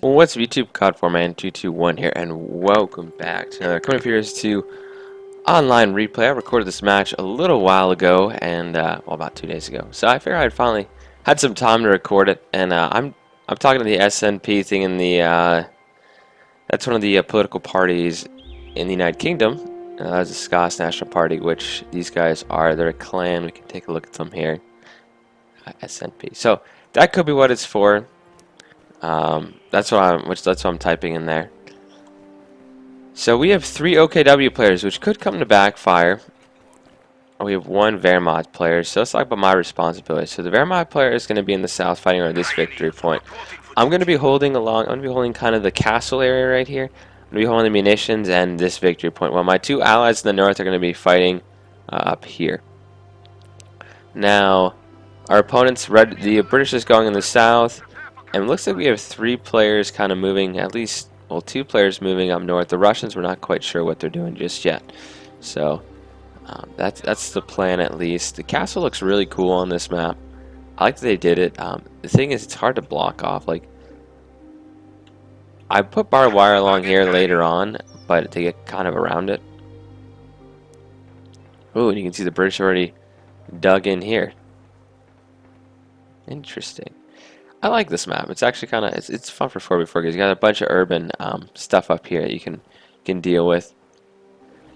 Well, what's up, YouTube? COD4Man221 here, and welcome back to another coming up here to online replay. I recorded this match a little while ago, and well, about 2 days ago. So I figured I'd finally had some time to record it, and I'm talking to the SNP thing in the that's one of the political parties in the United Kingdom. That's the Scots National Party, which these guys are. They're a clan. We can take a look at them here. SNP. So that could be what it's for. That's what I'm typing in there. So we have 3 OKW players, which could come to backfire. We have 1 Wehrmacht player, so let's talk about my responsibility. So the Wehrmacht player is going to be in the south fighting around this victory point. I'm going to be holding kind of the castle area right here. I'm going to be holding the munitions and this victory point, while my 2 allies in the north are going to be fighting up here. Now, our opponents, the British is going in the south. And it looks like we have 3 players kind of moving, at least, well, 2 players moving up north. The Russians, we're not quite sure what they're doing just yet. So that's the plan, at least. The castle looks really cool on this map. I like that they did it. The thing is, it's hard to block off. Like, I put barbed wire along here later on, but to get kind of around it. Ooh, and you can see the British already dug in here. Interesting. I like this map. It's actually kind of it's fun for 4v4 because you got a bunch of urban stuff up here that you can deal with.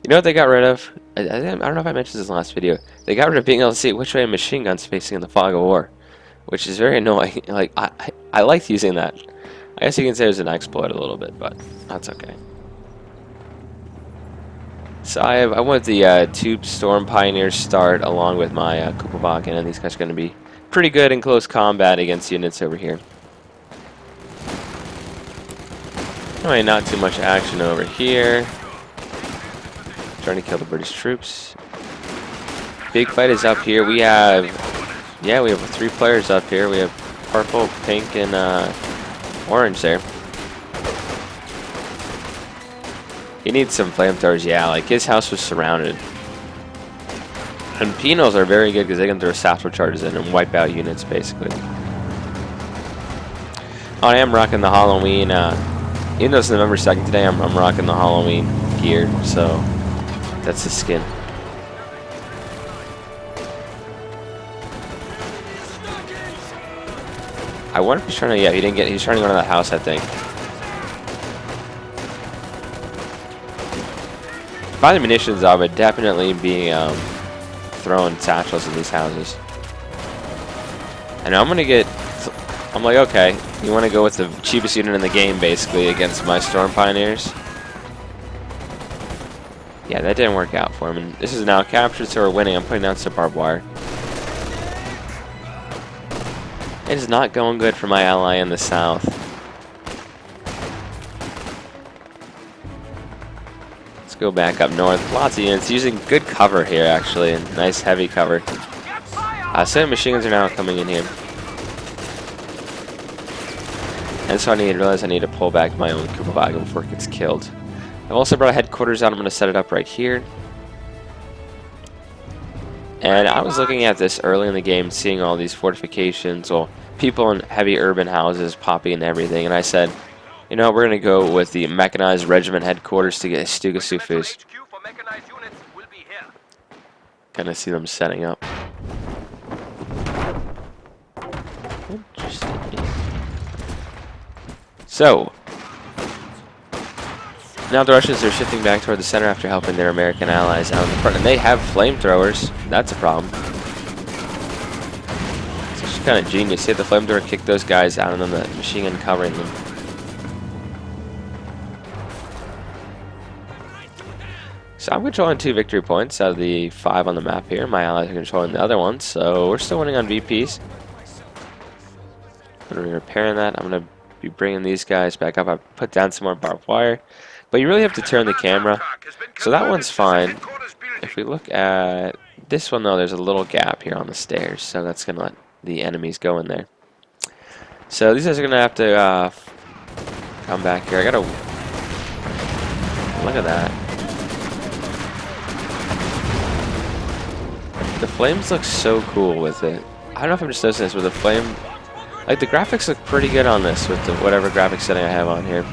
You know what they got rid of? I don't know if I mentioned this in the last video. They got rid of being able to see which way a machine gun's facing in the fog of war, which is very annoying. Like I liked using that. I guess you can say it was an exploit a little bit, but that's okay. So I want the 2 Storm Pioneers start along with my Kupovakin, and these guys are going to be pretty good in close combat against units over here. Alright, not too much action over here. Trying to kill the British troops. Big fight is up here. We have 3 players up here. We have purple, pink, and orange there. He needs some flamethrowers, yeah, like his house was surrounded. And Pinos are very good because they can throw satchel charges in and wipe out units, basically. Oh, I am rocking the Halloween, even though it's November 2nd today, I'm rocking the Halloween gear, so that's the skin. I wonder if he's trying to, yeah, he's trying to go to that house, I think. By the munitions, I would definitely be, throwing satchels in these houses. And I'm like, okay, you want to go with the cheapest unit in the game, basically, against my Storm Pioneers? Yeah, that didn't work out for him. And this is now captured, so we're winning. I'm putting down some barbed wire. It is not going good for my ally in the south. Go back up north. Lots of units using good cover here, actually, and nice heavy cover. Some machine guns are now coming in here, and so I realize I need to pull back my own Kupovakin before it gets killed. I've also brought a headquarters out. I'm going to set it up right here. And I was looking at this early in the game, seeing all these fortifications, well, people in heavy urban houses popping and everything, and I said, you know, we're going to go with the mechanized regiment headquarters to get Stuka Sufus. Kind of see them setting up. Interesting. So, now the Russians are shifting back toward the center after helping their American allies out in the front. And they have flamethrowers. That's a problem. It's actually kind of genius. See the flamethrower kick those guys out and then the machine gun covering them. So I'm controlling 2 victory points out of the 5 on the map here. My allies are controlling the other one, so we're still winning on VPs. I'm going to be repairing that. I'm going to be bringing these guys back up. I put down some more barbed wire. But you really have to turn the camera. So that one's fine. If we look at this one, though, there's a little gap here on the stairs, so that's going to let the enemies go in there. So these guys are going to have to come back here. I got to... Look at that. The flames look so cool with it. I don't know if I'm just noticing this, but the flame Like, the graphics look pretty good on this with the whatever graphics setting I have on here.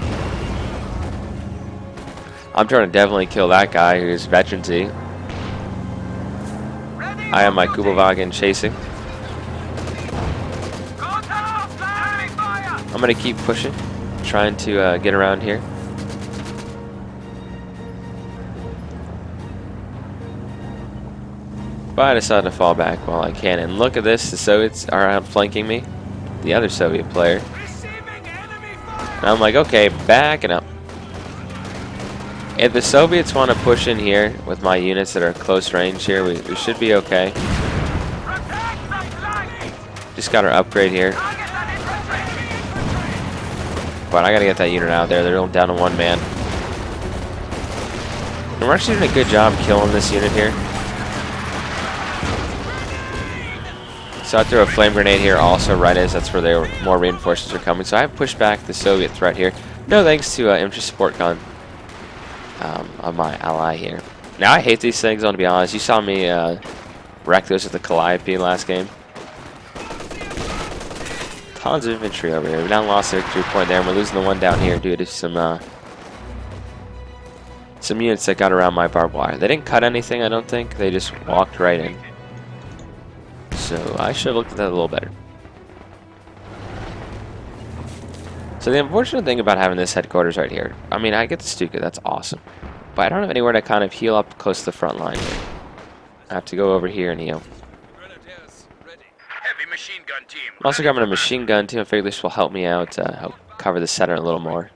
I'm trying to definitely kill that guy who's veteran-y. I have my Kubelwagen chasing. I'm going to keep pushing, trying to get around here. But I decided to fall back while I can. And look at this, the Soviets are outflanking me. The other Soviet player. And I'm like, okay, backing up. If the Soviets want to push in here with my units that are close range here, we should be okay. Just got our upgrade here. But I gotta get that unit out there. They're down to one man. And we're actually doing a good job killing this unit here. So I threw a flame grenade here also right as that's where their more reinforcements are coming. So I have pushed back the Soviet threat here. No thanks to infantry support gun of my ally here. Now I hate these things, I want to be honest. You saw me wreck those with the Calliope last game. Tons of infantry over here. We now lost their victory point there, and we're losing the one down here due to some units that got around my barbed wire. They didn't cut anything, I don't think. They just walked right in. So I should have looked at that a little better. So the unfortunate thing about having this headquarters right here, I mean, I get the Stuka, that's awesome. But I don't have anywhere to kind of heal up close to the front line here. I have to go over here and heal. I'm also grabbing a machine gun too. I figure this will help me out, help cover the center a little more.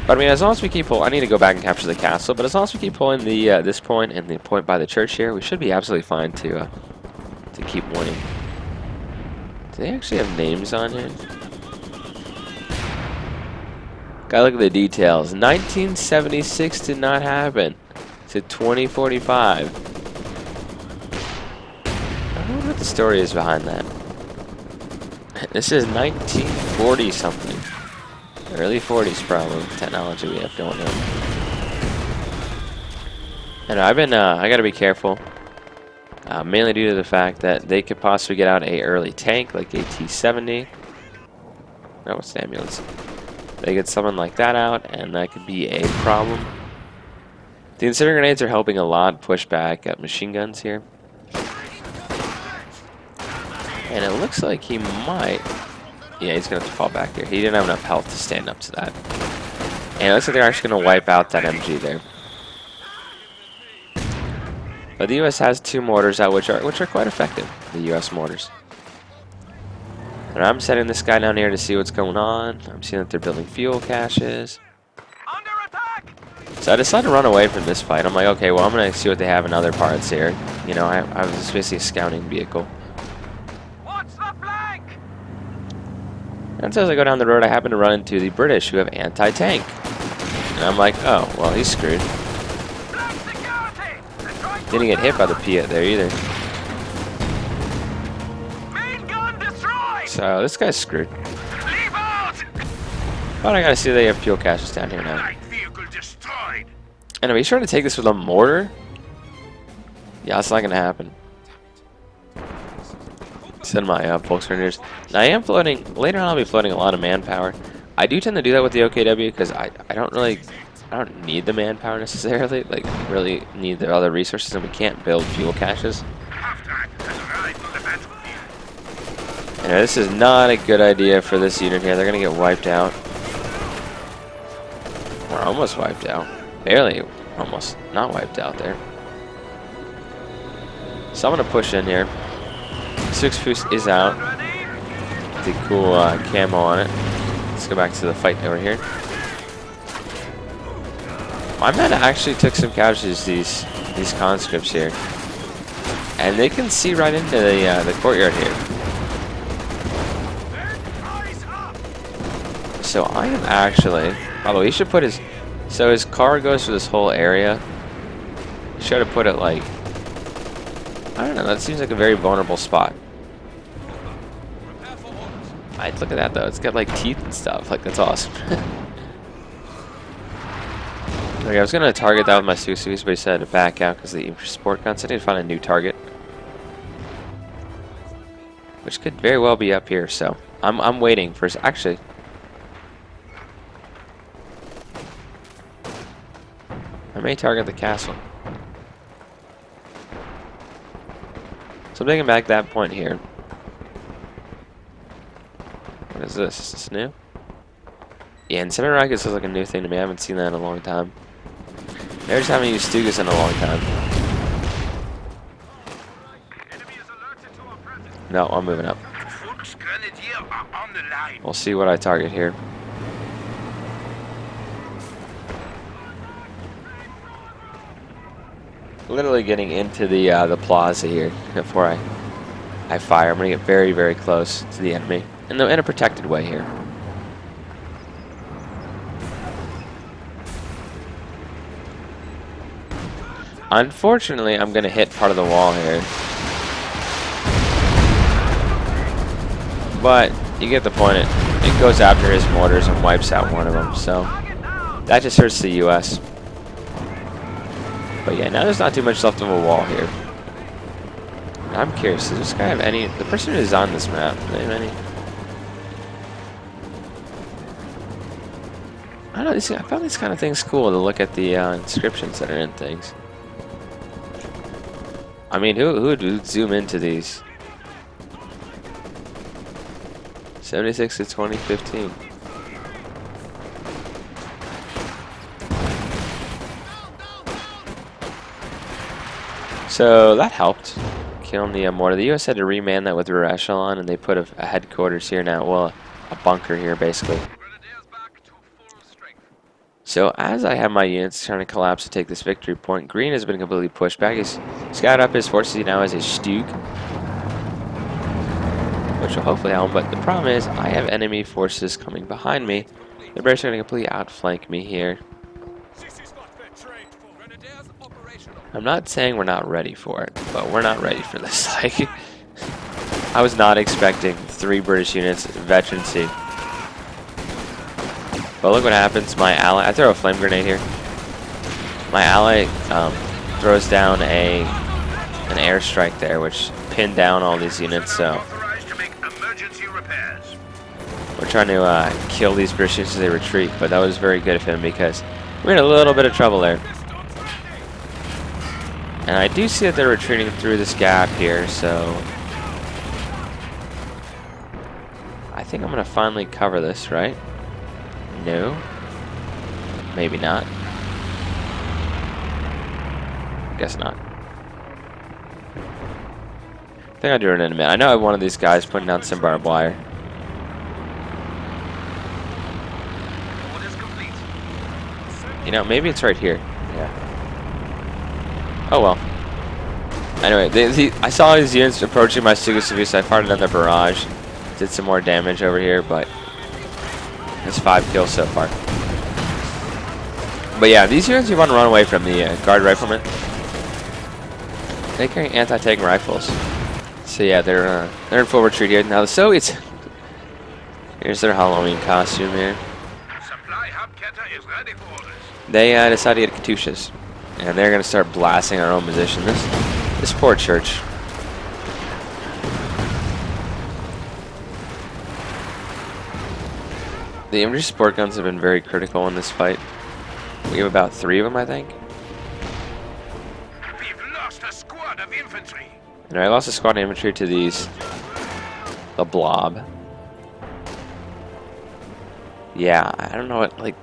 But I mean, as long as we keep pulling, I need to go back and capture the castle. But as long as we keep pulling the this point and the point by the church here, we should be absolutely fine to keep winning. Do they actually have names on here? Gotta look at the details. 1976 did not happen to 2045. I don't know what the story is behind that. This is 1940 something. Early 40s probably, technology we have going on. And I gotta be careful. Mainly due to the fact that they could possibly get out a early tank like a T-70. No, it's an ambulance. They get someone like that out, and that could be a problem. The incendiary grenades are helping a lot push back at machine guns here. And it looks like he might... Yeah, he's going to have to fall back here. He didn't have enough health to stand up to that. And it looks like they're actually going to wipe out that MG there. But the U.S. has two mortars out, which are quite effective, the U.S. mortars. And I'm setting this guy down here to see what's going on. I'm seeing that they're building fuel caches. Under attack! So I decided to run away from this fight. I'm like, okay, well, I'm going to see what they have in other parts here. You know, I was basically a scouting vehicle. What's the flank? And so as I go down the road, I happen to run into the British who have anti-tank. And I'm like, oh, well, he's screwed. Flank security! Didn't get hit by the Piat there either. Main gun destroyed! So this guy's screwed. Leave out! But I gotta see they have fuel caches down here now. Light vehicle destroyed! Anyway, he's trying to take this with a mortar? Yeah, that's not gonna happen. Send my Volkswageners. Now I am floating, later on I'll be floating a lot of manpower. I do tend to do that with the OKW because I don't need the manpower necessarily, like really need the other resources, and we can't build fuel caches. Half-track has arrived on the battlefield. And this is not a good idea for this unit here. They're gonna get wiped out. Or almost wiped out. Barely almost not wiped out there. So I'm gonna push in here. Six Foos is out. The cool camo on it. Let's go back to the fight over here. My men actually took some casualties, these conscripts here. And they can see right into the courtyard here. So I am actually... Although he should put his... So his car goes through this whole area. He should have put it like... I don't know, that seems like a very vulnerable spot. Look at that though, it's got like teeth and stuff, like that's awesome. Okay, I was gonna target that with my Stuka, but he said to back out because of the support guns. I need to find a new target. which could very well be up here. So I'm waiting for. Actually, I may target the castle. So I'm taking back that point here. What is this? Is this new? Yeah, incendiary rockets is like a new thing to me. I haven't seen that in a long time. Never just haven't used Stukas in a long time. No, I'm moving up. We'll see what I target here. Literally getting into the plaza here before I fire. I'm gonna get very, very close to the enemy in a protected way here. Unfortunately, I'm gonna hit part of the wall here, but you get the point. It goes after his mortars and wipes out one of them. So that just hurts the U.S. But yeah, now there's not too much left of a wall here. I'm curious, does this guy have any... The person who's on this map, do they have any... I don't know, I found these kind of things cool to look at the inscriptions that are in things. I mean, who would zoom into these? 76 to 2015. So that helped. Killing the mortar. The U.S. had to reman that with rear echelon, and they put a headquarters here now. Well, a bunker here, basically. So as I have my units trying to collapse to take this victory point, Green has been completely pushed back. He's scattered up his forces. He now has a Stuka, which will hopefully help him. But the problem is, I have enemy forces coming behind me. The British are going to completely outflank me here. I'm not saying we're not ready for it, but we're not ready for this. Like, I was not expecting 3 British units veterancy. But look what happens. My ally, I throw a flame grenade here. My ally throws down an airstrike there, which pinned down all these units. So we're trying to kill these British units as they retreat. But that was very good of him because we're in a little bit of trouble there. And I do see that they're retreating through this gap here, so I think I'm going to finally cover this, right? No. Maybe not. Guess not. I think I'll do it in a minute. I know I have one of these guys putting down some barbed wire. You know, maybe it's right here. Yeah. Oh well. Anyway, I saw these units approaching my Stuka, so I fired another barrage. Did some more damage over here, but it's 5 kills so far. But yeah, these units you want to run away from the guard riflemen. They carry anti-tank rifles. So yeah, they're in full retreat here. Now the Soviets, here's their Halloween costume here. They decided to get Katyushas. And they're going to start blasting our own position. This poor church. The infantry support guns have been very critical in this fight. We have about 3 of them, I think. We've lost a squad of infantry. And I lost a squad of infantry to the blob. Yeah, I don't know what, like,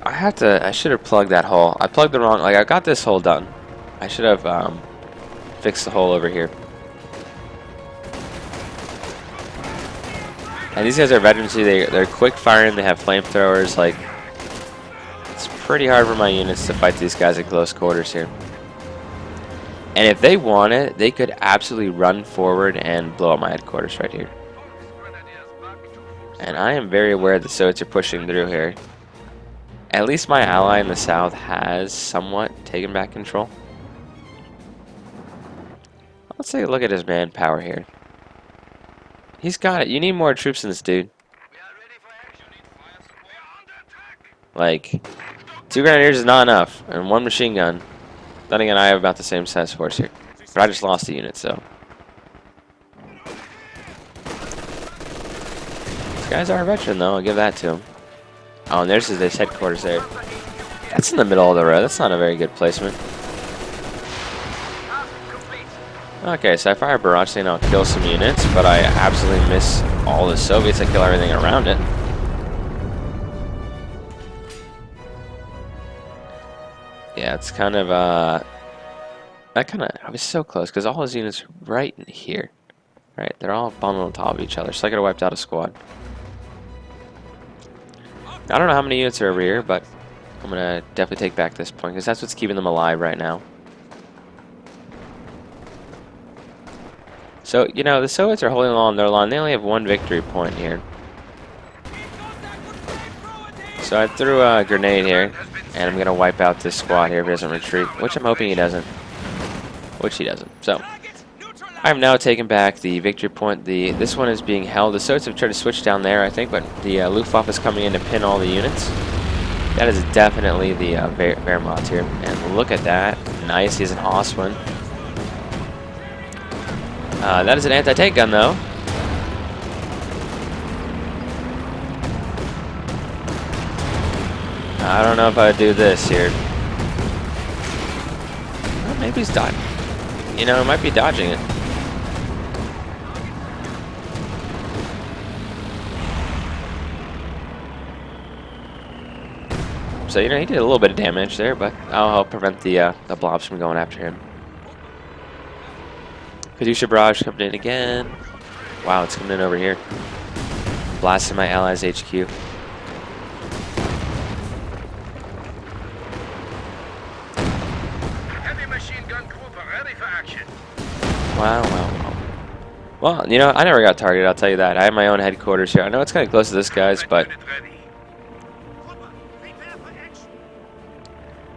I should have plugged that hole. I plugged the wrong, like, I got this hole done. I should have fixed the hole over here. And these guys are veterans. They're quick firing. They have flamethrowers. Like, it's pretty hard for my units to fight these guys at close quarters here. And if they want it, they could absolutely run forward and blow up my headquarters right here. And I am very aware the Soviets are pushing through here. At least my ally in the south has somewhat taken back control. Let's take a look at his manpower here. He's got it. You need more troops than this dude. Like, 2 grenadiers is not enough, and 1 machine gun. Then again, I have about the same size force here. But I just lost a unit, so. guy's our veteran, though. I'll give that to him. Oh, and there's his headquarters there. That's in the middle of the road. That's not a very good placement. Okay, so I fire a barrage thing, I'll kill some units, but I absolutely miss all the Soviets. I kill everything around it. Yeah, it's kind of, I was so close, because all his units are right in here. Right, they're all bundled on top of each other, so I could have wiped out a squad. I don't know how many units are over here, but I'm going to definitely take back this point, because that's what's keeping them alive right now. So, you know, the Soviets are holding along their line. They only have one victory point here. So I threw a grenade here, and I'm going to wipe out this squad here if he doesn't retreat, which I'm hoping he doesn't. Which he doesn't. So, I'm now taking back the victory point. This one is being held. The Soviets have tried to switch down there, I think, but the Luftwaffe is coming in to pin all the units. That is definitely the Wehrmacht here. And look at that. Nice. He has an Oswin. That is an anti-tank gun, though. I don't know if I'd do this here. Well, maybe he's dodging. You know, he might be dodging it. So, you know, he did a little bit of damage there, but I'll help prevent the blobs from going after him. Kadusha barrage coming in again. Wow, it's coming in over here. Blasting my allies' HQ. Heavy machine gun group ready for action. Wow, wow, wow. Well, you know, I never got targeted, I'll tell you that. I have my own headquarters here. I know it's kind of close to this guy's, but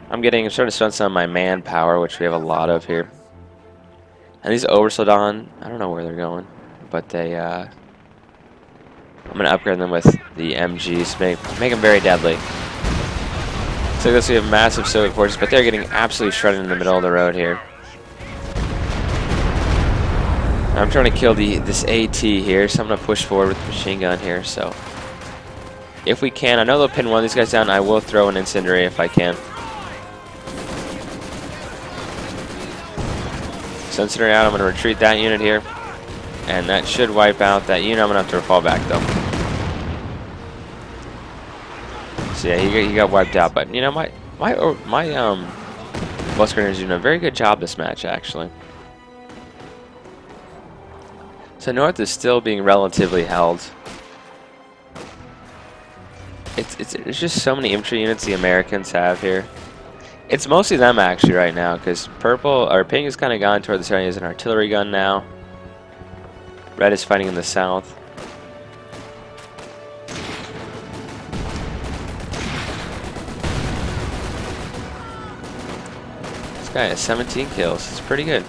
I'm starting to spend some of my manpower, which we have a lot of here. And these Obersoldaten, I don't know where they're going, but they, I'm going to upgrade them with the MGs, make them very deadly. So this we have massive Soviet forces, but they're getting absolutely shredded in the middle of the road here. I'm trying to kill this AT here, so I'm going to push forward with the machine gun here. So if we can, I know they'll pin one of these guys down. I will throw an incendiary if I can. So incendiary out, I'm going to retreat that unit here. And that should wipe out that unit. I'm going to have to fall back though. So yeah, he got wiped out. But you know, my Bus Grenadiers are doing a very good job this match actually. So North is still being relatively held. It's just so many infantry units the Americans have here. It's mostly them actually right now, because pink has kind of gone toward this area. He has an artillery gun now. Red is fighting in the south. This guy has 17 kills. It's pretty good.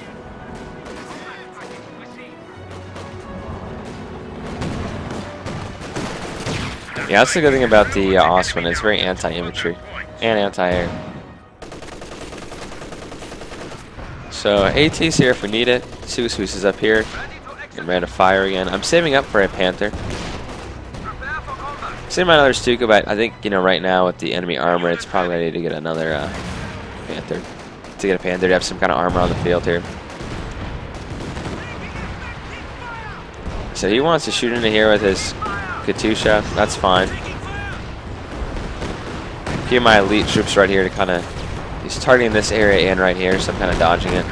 Yeah, that's the good thing about the Oswin. It's very anti-infantry and anti-air. So AT's here if we need it. Sus is up here. Getting ready to fire again. I'm saving up for a Panther. Saving another Stuka, but I think, you know, right now with the enemy armor, it's probably ready to get another Panther. To get a Panther to have some kind of armor on the field here. So he wants to shoot into here with his Katusha. That's fine. Few of my elite troops right here to kind of... He's targeting this area and right here, so I'm kind of dodging it.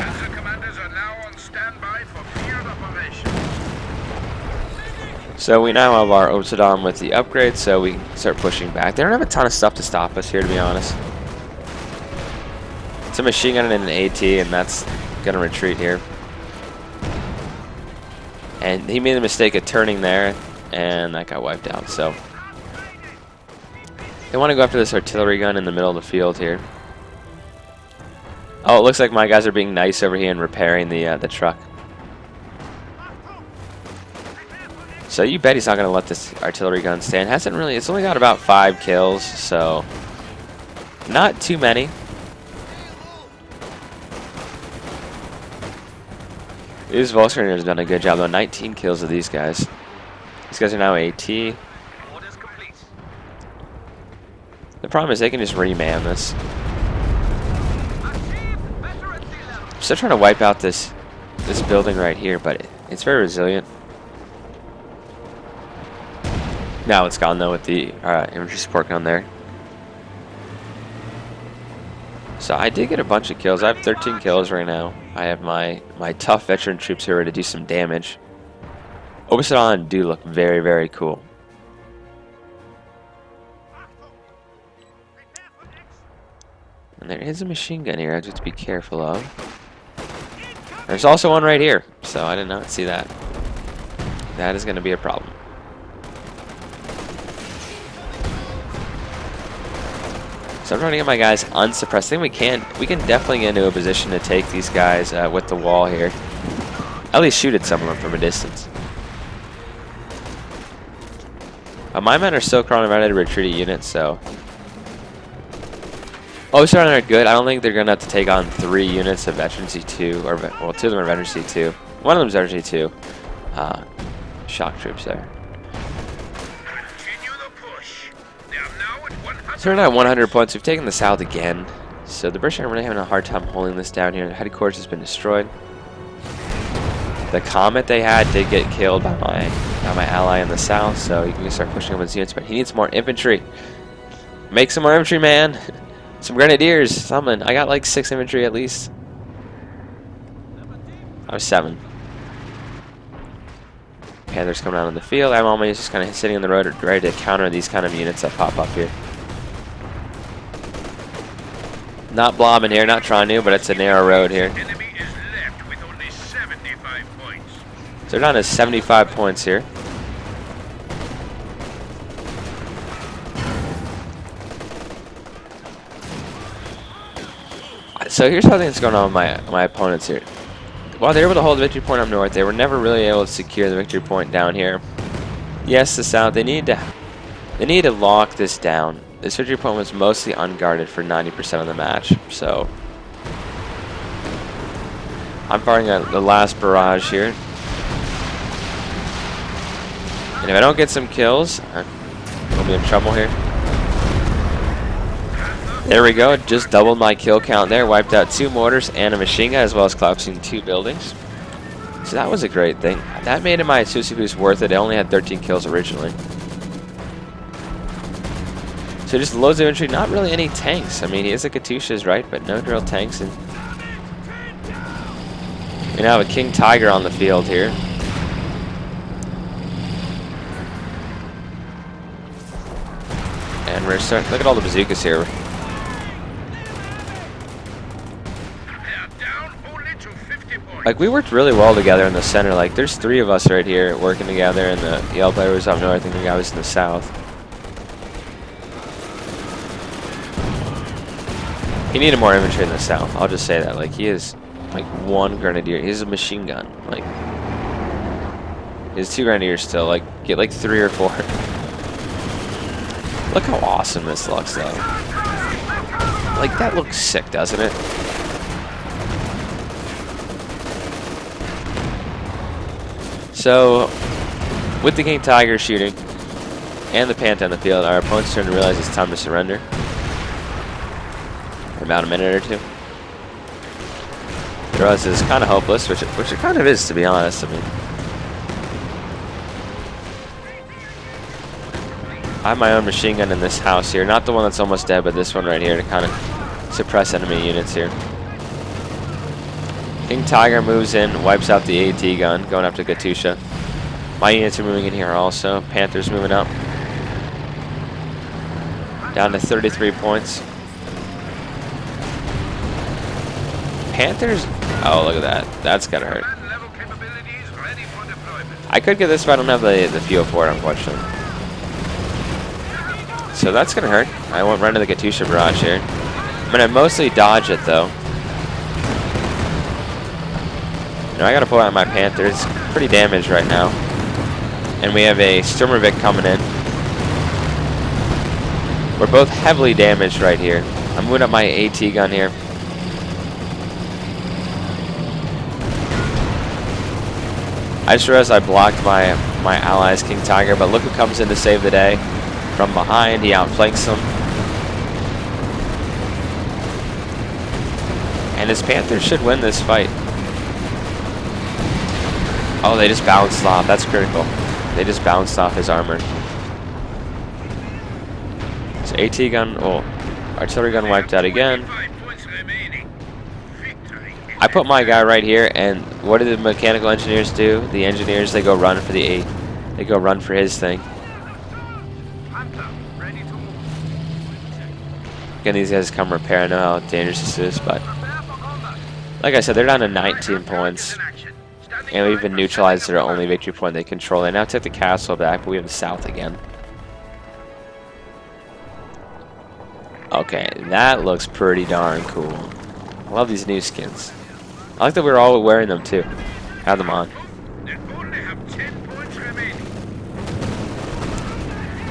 So we now have our Obsidon with the upgrade, so we can start pushing back. They don't have a ton of stuff to stop us here, to be honest. It's a machine gun and an AT, and that's going to retreat here. And he made the mistake of turning there, and that got wiped out. So they want to go after this artillery gun in the middle of the field here. Oh, it looks like my guys are being nice over here and repairing the truck. So you bet he's not going to let this artillery gun stand. Hasn't really. It's only got about 5 kills, so not too many. These Volkswagen have done a good job though. 19 kills of these guys. These guys are now AT. problem is they can just reman this. I'm still trying to wipe out this building right here, but it's very resilient. Now it's gone though with the infantry support gun there. So I did get a bunch of kills. I have 13 kills right now. I have my tough veteran troops here to do some damage. Obasadon do look very, very cool. And there is a machine gun here I have to be careful of. There's also one right here, so I did not see that. That is going to be a problem. So I'm trying to get my guys unsuppressed. I think we can definitely get into a position to take these guys with the wall here. At least shoot at some of them from a distance. My men are still crawling around at a retreating unit, so. Oh, so they're good. I don't think they're going to have to take on 3 units of Veteran C2, or well, 2 of them are Veteran C2. One of them is Veteran C2. Shock troops there. So we're now at 100 points. We've taken the south again. So the British are really having a hard time holding this down here. The headquarters has been destroyed. The Comet they had did get killed by my ally in the south, so you can start pushing him with his units, but he needs more infantry. Make some more infantry, man. Some grenadiers, something. I got like 6 infantry at least. I was 7. Panthers coming out on the field. I'm almost just kind of sitting in the road ready to counter these kind of units that pop up here. Not blobbing here, not trying to, but it's a narrow road here. Enemy is left with only 75 points. So they're down to 75 points here. So here's how things going on with my opponents here. While they're able to hold the victory point up north, they were never really able to secure the victory point down here. Yes, the south, they need to lock this down. This victory point was mostly unguarded for 90% of the match, so I'm firing at the last barrage here. And if I don't get some kills, I'm gonna be in trouble here. There we go, just doubled my kill count there, wiped out 2 mortars and a machine gun, as well as collapsing 2 buildings. So that was a great thing. That made my Susi boost worth it. I only had 13 kills originally. So just loads of infantry, not really any tanks. I mean, he is a Katyusha's, right, but no real tanks. And we now have a King Tiger on the field here. And we're starting, look at all the bazookas here. Like, we worked really well together in the center. Like, there's 3 of us right here working together, and the Yale player was up north, and the guy was in the south. He needed more infantry in the south. I'll just say that. Like, he is like 1 grenadier. He has a machine gun. Like, he has 2 grenadiers still. Like, get like 3 or 4. Look how awesome this looks, though. Like, that looks sick, doesn't it? So, with the King Tiger shooting and the Panther on the field, our opponent's starting to realize it's time to surrender. About a minute or 2. They realize it's kind of hopeless, which it kind of is, to be honest. I mean, I have my own machine gun in this house here, not the one that's almost dead, but this one right here to kind of suppress enemy units here. King Tiger moves in, wipes out the AT gun, going after Katyusha. My units are moving in here also. Panthers moving up. Down to 33 points. Panthers, oh, look at that. That's gotta hurt. I could get this, but I don't have the fuel for it, unfortunately. So that's gonna hurt. I won't run to the Katyusha barrage here. I'm gonna mostly dodge it, though. You know, I gotta pull out my Panther. It's pretty damaged right now. And we have a Sturmovik coming in. We're both heavily damaged right here. I'm moving up my AT gun here. I just realized I blocked my ally's King Tiger, but look who comes in to save the day. From behind, he outflanks them. And his Panthers should win this fight. Oh, they just bounced off. That's critical. They just bounced off his armor. So AT gun, oh, artillery gun wiped out again. I put my guy right here, and what do the mechanical engineers do? The engineers, they go run for the A. They go run for his thing. Again, these guys come repair. I know how dangerous this is, but like I said, they're down to 19 points. And we've been neutralized their only victory point they control. They now take the castle back, but we have the south again. Okay, that looks pretty darn cool. I love these new skins. I like that we're all wearing them too. Have them on.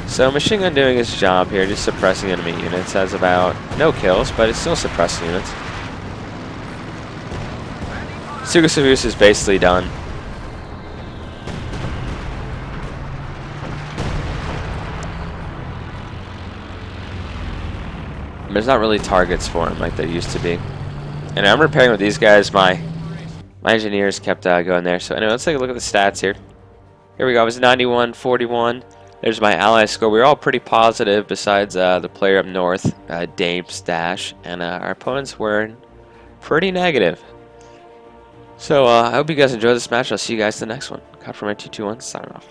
So machine gun doing its job here, just suppressing enemy units. Has about no kills, but it's still suppressing units. Stuka is basically done. There's not really targets for him like there used to be. And I'm repairing with these guys. My engineers kept going there. So anyway, let's take a look at the stats here. Here we go. It was 91-41. There's my ally score. We were all pretty positive besides the player up north, Dame Stash. And our opponents were pretty negative. So I hope you guys enjoyed this match. I'll see you guys in the next one. Caught for my 221. Signing off.